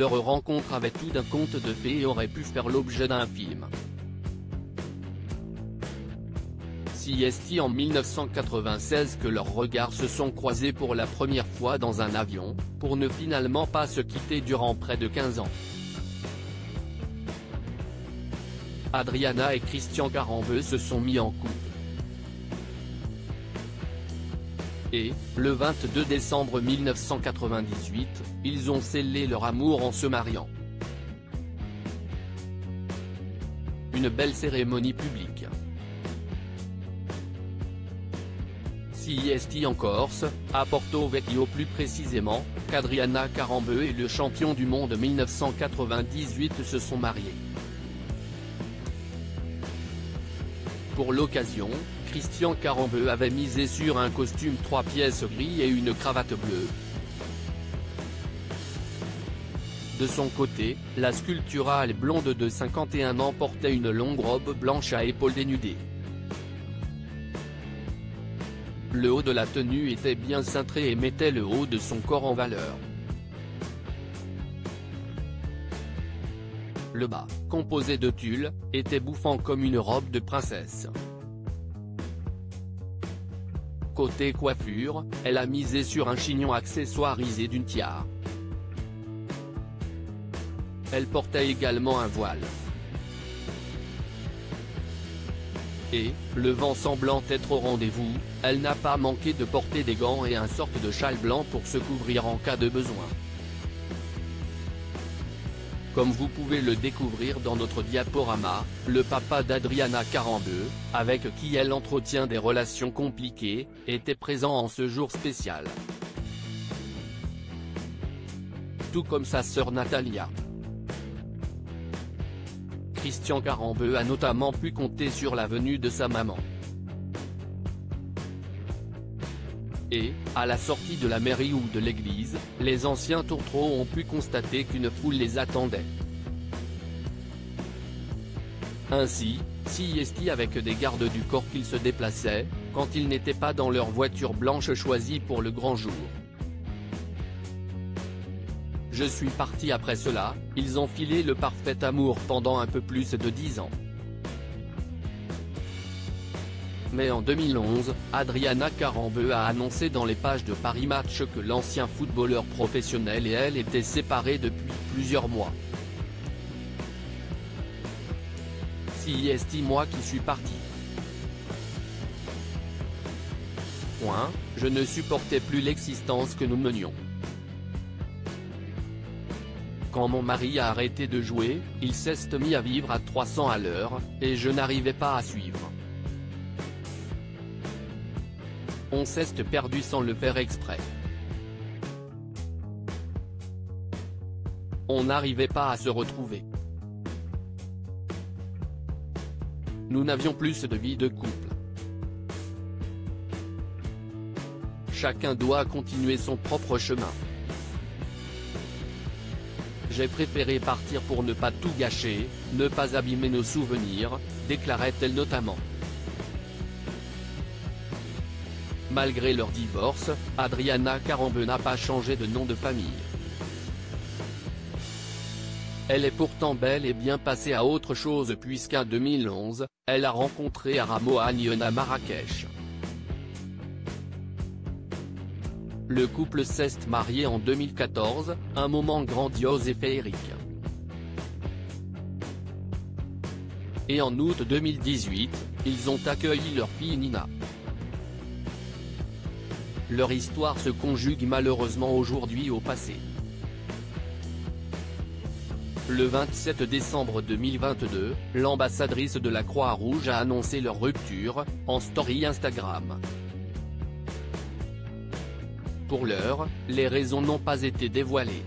leur rencontre avait tout d'un conte de fées et aurait pu faire l'objet d'un film. Si est en 1996 que leurs regards se sont croisés pour la première fois dans un avion, pour ne finalement pas se quitter durant près de 15 ans. Adriana et Christian Carambeu se sont mis en couple. Et, le 22 décembre 1998, ils ont scellé leur amour en se mariant. Une belle cérémonie publique. Si est en Corse, à Porto Vecchio plus précisément, qu'Adriana Carambeu et le champion du monde 1998 se sont mariés. Pour l'occasion, Christian Carambeu avait misé sur un costume 3 pièces gris et une cravate bleue. De son côté, la sculpturale blonde de 51 ans portait une longue robe blanche à épaules dénudées. Le haut de la tenue était bien cintré et mettait le haut de son corps en valeur. Le bas, composé de tulle, était bouffant comme une robe de princesse. Côté coiffure, elle a misé sur un chignon accessoirisé d'une tiare. Elle portait également un voile. Et, le vent semblant être au rendez-vous, elle n'a pas manqué de porter des gants et un sorte de châle blanc pour se couvrir en cas de besoin. Comme vous pouvez le découvrir dans notre diaporama, le papa d'Adriana Carambeu, avec qui elle entretient des relations compliquées, était présent en ce jour spécial. Tout comme sa sœur Natalia. Christian Carambeu a notamment pu compter sur la venue de sa maman. Et, à la sortie de la mairie ou de l'église, les anciens tourtereaux ont pu constater qu'une foule les attendait. Ainsi, si est avec des gardes du corps qu'ils se déplaçaient, quand ils n'étaient pas dans leur voiture blanche choisie pour le grand jour. Je suis parti après cela, ils ont filé le parfait amour pendant un peu plus de 10 ans. Mais en 2011, Adriana Carambeu a annoncé dans les pages de Paris Match que l'ancien footballeur professionnel et elle étaient séparés depuis plusieurs mois. Si est moi qui suis parti. Je ne supportais plus l'existence que nous menions. Quand mon mari a arrêté de jouer, il s'est mis à vivre à 300 à l'heure, et je n'arrivais pas à suivre. On s'est perdu sans le faire exprès. On n'arrivait pas à se retrouver. Nous n'avions plus de vie de couple. Chacun doit continuer son propre chemin. J'ai préféré partir pour ne pas tout gâcher, ne pas abîmer nos souvenirs, déclarait-elle notamment. Malgré leur divorce, Adriana Carambeu n'a pas changé de nom de famille. Elle est pourtant bel et bien passée à autre chose puisqu'en 2011, elle a rencontré Aramo Agnon à Marrakech. Le couple s'est marié en 2014, un moment grandiose et féerique. Et en août 2018, ils ont accueilli leur fille Nina. Leur histoire se conjugue malheureusement aujourd'hui au passé. Le 27 décembre 2022, l'ambassadrice de la Croix-Rouge a annoncé leur rupture, en story Instagram. Pour l'heure, les raisons n'ont pas été dévoilées.